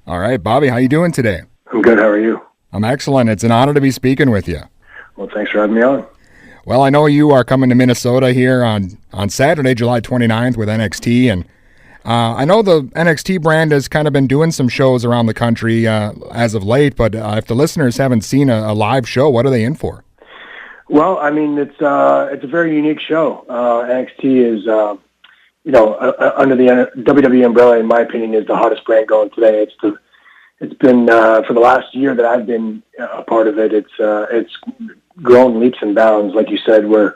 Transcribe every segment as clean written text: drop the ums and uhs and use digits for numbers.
All right, Bobby, how you doing today? I'm good. How are you? I'm excellent. It's an honor to be speaking with you. Well, thanks for having me on. Well, I know you are coming to Minnesota here on Saturday, July 29th with NXT, and I know the NXT brand has kind of been doing some shows around the country as of late, but if the listeners haven't seen a live show, what are they in for? Well, I mean, it's a very unique show. NXT is, under the WWE umbrella, in my opinion, is the hottest brand going today. It's been for the last year that I've been a part of it. It's grown leaps and bounds. Like you said, we're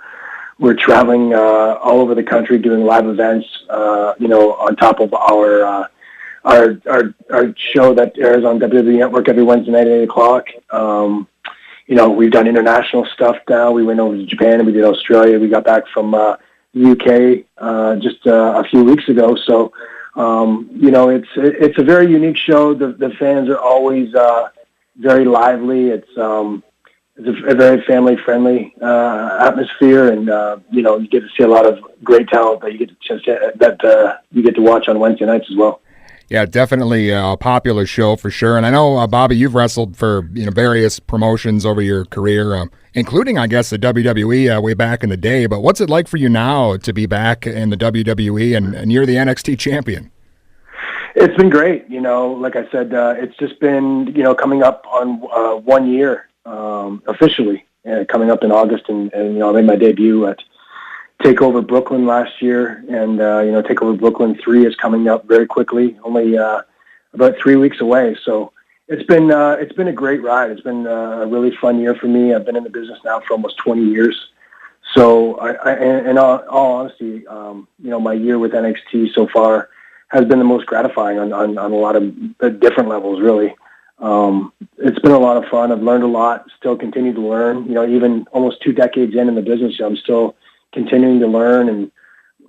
traveling all over the country doing live events. On top of our show that airs on WWE Network every Wednesday night at 8:00. We've done international stuff now. We went over to Japan and we did Australia. We got back from the UK just a few weeks ago. So, it's a very unique show. The fans are always very lively. It's a very family-friendly atmosphere, and you get to see a lot of great talent that you get to watch on Wednesday nights as well. Yeah, definitely a popular show for sure. And I know, Bobby, you've wrestled for various promotions over your career, including, I guess, the WWE way back in the day. But what's it like for you now to be back in the WWE and you're the NXT champion? It's been great. Like I said, it's just been, coming up on 1 year officially, coming up in August. And I made my debut at TakeOver Brooklyn last year, and TakeOver Brooklyn 3 is coming up very quickly, only about 3 weeks away. So it's been a great ride. It's been a really fun year for me. I've been in the business now for almost 20 years. So in all honesty, my year with NXT so far has been the most gratifying on a lot of different levels, really. It's been a lot of fun. I've learned a lot, still continue to learn. Even almost 2 decades in the business, I'm still continuing to learn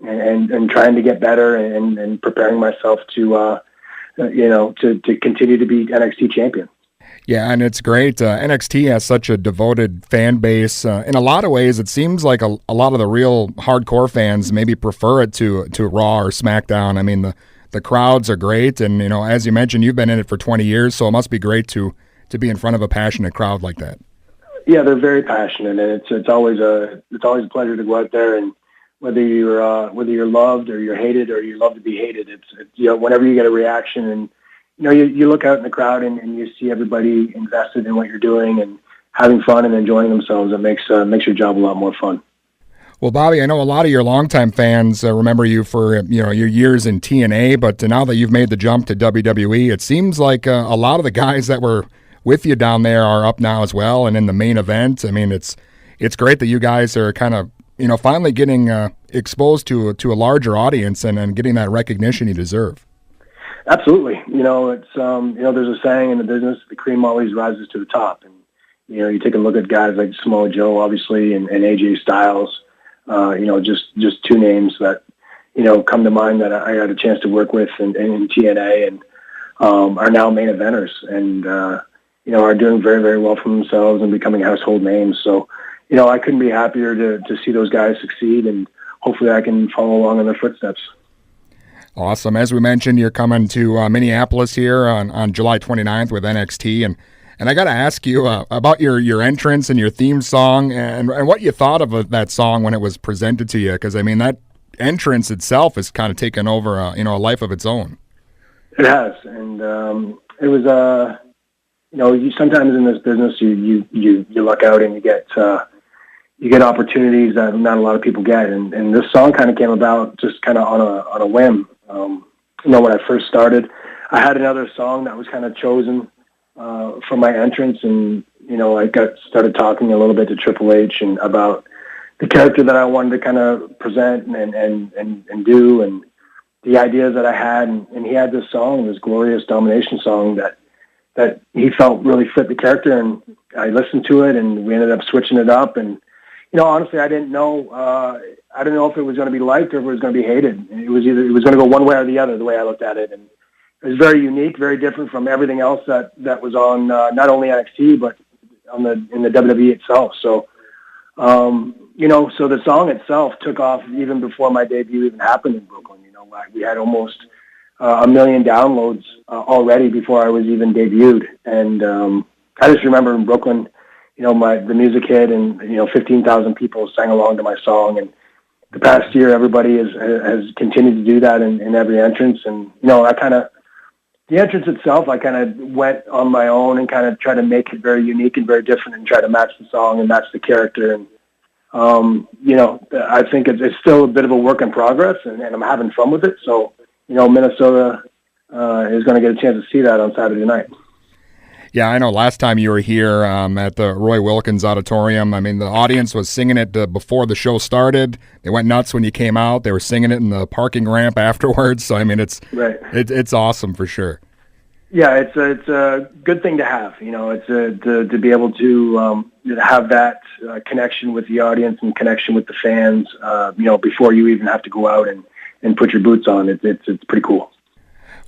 and trying to get better and preparing myself to continue to be NXT champion. Yeah, and it's great. NXT has such a devoted fan base. In a lot of ways, it seems like a lot of the real hardcore fans maybe prefer it to Raw or SmackDown. I mean, the crowds are great, and as you mentioned, you've been in it for 20 years, so it must be great to be in front of a passionate crowd like that. Yeah, they're very passionate, and it's always a pleasure to go out there, and whether you're loved or you're hated or you love to be hated, it's whenever you get a reaction and you look out in the crowd and you see everybody invested in what you're doing and having fun and enjoying themselves, it makes your job a lot more fun. Well, Bobby, I know a lot of your longtime fans remember you for your years in TNA, but now that you've made the jump to WWE, it seems like a lot of the guys that were with you down there are up now as well and in the main event. I mean, it's great that you guys are kind of finally getting exposed to a larger audience and getting that recognition you deserve. Absolutely. It's there's a saying in the business: the cream always rises to the top. And you take a look at guys like Samoa Joe, obviously, and AJ Styles. Just 2 names that come to mind that I had a chance to work with in TNA and are now main eventers and are doing very, very well for themselves and becoming household names. So I couldn't be happier to see those guys succeed, and hopefully I can follow along in their footsteps. Awesome. As we mentioned, you're coming to Minneapolis here on July 29th with NXT, and I got to ask you about your entrance and your theme song and what you thought of that song when it was presented to you, because I mean that entrance itself has kind of taken over a life of its own. It has, and it was sometimes in this business you luck out and you get opportunities that not a lot of people get, and this song kind of came about just kind of on a whim. When I first started, I had another song that was kind of chosen for my entrance, and I started talking a little bit to Triple H and about the character that I wanted to kind of present and do, and the ideas that I had, and he had this song, this glorious domination song that he felt really fit the character, and I listened to it, and we ended up switching it up, and honestly, I didn't know if it was going to be liked or if it was going to be hated. It was going to go one way or the other, the way I looked at it, and it was very unique, very different from everything else that was on not only NXT but in the WWE itself. So, so the song itself took off even before my debut even happened in Brooklyn. We had almost 1 million downloads already before I was even debuted. And I just remember in Brooklyn, the music hit, and 15,000 people sang along to my song. And the past year, everybody has continued to do that in every entrance. And the entrance itself, I kind of went on my own and kind of tried to make it very unique and very different, and try to match the song and match the character. And I think it's still a bit of a work in progress, and I'm having fun with it. So Minnesota is going to get a chance to see that on Saturday night. Yeah, I know last time you were here at the Roy Wilkins Auditorium, I mean, the audience was singing it before the show started. They went nuts when you came out. They were singing it in the parking ramp afterwards. So, I mean, it's awesome for sure. Yeah, it's a good thing to have. It's to be able to have that connection with the audience and connection with the fans, before you even have to go out and put your boots on. It's pretty cool.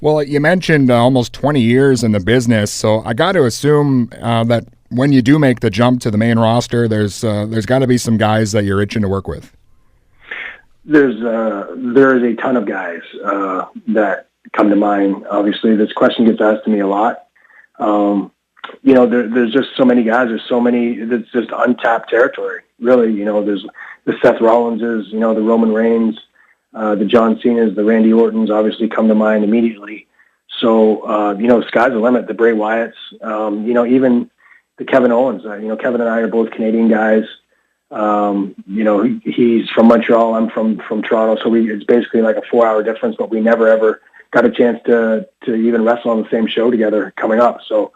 Well, you mentioned almost 20 years in the business, so I got to assume that when you do make the jump to the main roster, there's got to be some guys that you're itching to work with. There is a ton of guys that come to mind. Obviously, this question gets asked to me a lot. There's just so many guys. There's so many. It's just untapped territory, really. There's the Seth Rollinses, the Roman Reigns. The John Cena's, the Randy Ortons obviously come to mind immediately. So, sky's the limit. The Bray Wyatts, even the Kevin Owens. Kevin and I are both Canadian guys. He's from Montreal. I'm from Toronto. So it's basically like a 4-hour difference, but we never ever got a chance to even wrestle on the same show together coming up. So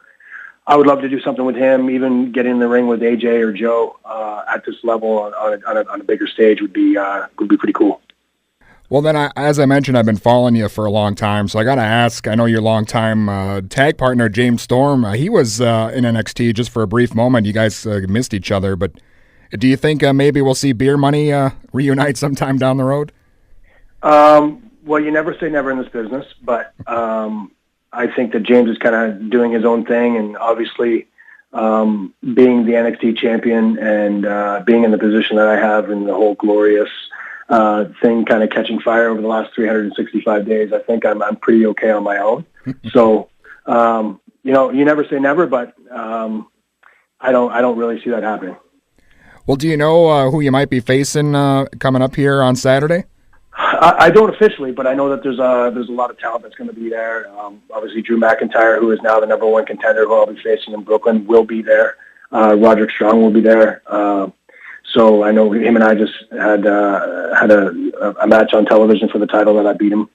I would love to do something with him. Even get in the ring with AJ or Joe at this level on a bigger stage would be pretty cool. Well, then, as I mentioned, I've been following you for a long time, so I got to ask, I know your longtime tag partner, James Storm, he was in NXT just for a brief moment. You guys missed each other, but do you think maybe we'll see Beer Money reunite sometime down the road? Well, you never say never in this business, but I think that James is kind of doing his own thing, and obviously being the NXT champion and being in the position that I have in the whole glorious thing kind of catching fire over the last 365 days, I think I'm pretty okay on my own. So, you never say never, but I don't really see that happening. Well, do you know who you might be facing coming up here on Saturday? I don't officially, but I know that there's a lot of talent that's going to be there. Obviously, Drew McIntyre, who is now the number one contender, who I'll be facing in Brooklyn, will be there. Roderick Strong will be there. So I know him and I just had a match on television for the title that I beat him.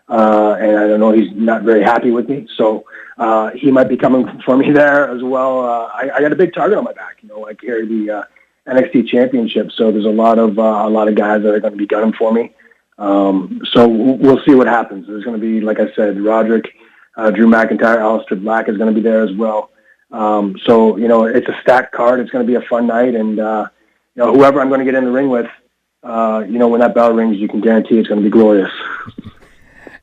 And I don't know, he's not very happy with me. So he might be coming for me there as well. I got a big target on my back. I carry the NXT Championship. So there's a lot of guys that are going to be gunning for me. So we'll see what happens. There's going to be, like I said, Roderick, Drew McIntyre, Aleister Black is going to be there as well. So, it's a stacked card. It's going to be a fun night. And, whoever I'm going to get in the ring with, when that bell rings, you can guarantee it's going to be glorious.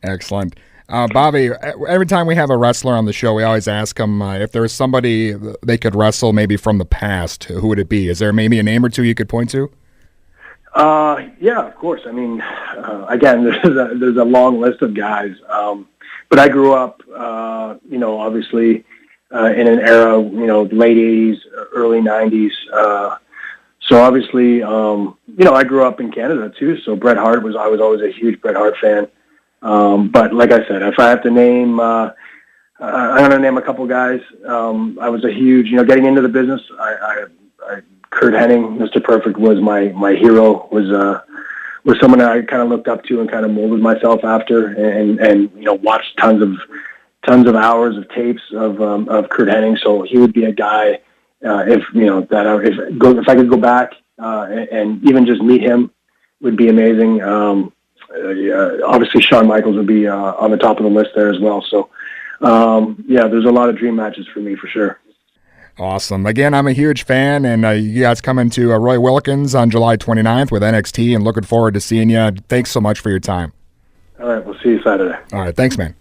Excellent. Bobby, every time we have a wrestler on the show, we always ask them if there was somebody they could wrestle maybe from the past, who would it be? Is there maybe a name or two you could point to? Yeah, of course. I mean, again, there's a long list of guys. But I grew up, obviously in an era, late 80s, early 90s. So obviously, I grew up in Canada too. So Bret Hart I was always a huge Bret Hart fan. But like I said, if I have to name, I'm going to name a couple guys. I was a huge, getting into the business. Kurt Hennig, Mr. Perfect, was my hero. Was someone that I kind of looked up to and kind of molded myself after, and watched tons of hours of tapes of Kurt Hennig. So he would be a guy. If I could go back and even just meet him, would be amazing. Obviously, Shawn Michaels would be on the top of the list there as well. So, there's a lot of dream matches for me for sure. Awesome. Again, I'm a huge fan, and you guys coming to Roy Wilkins on July 29th with NXT, and looking forward to seeing you. Thanks so much for your time. All right, we'll see you Saturday. All right, thanks, man.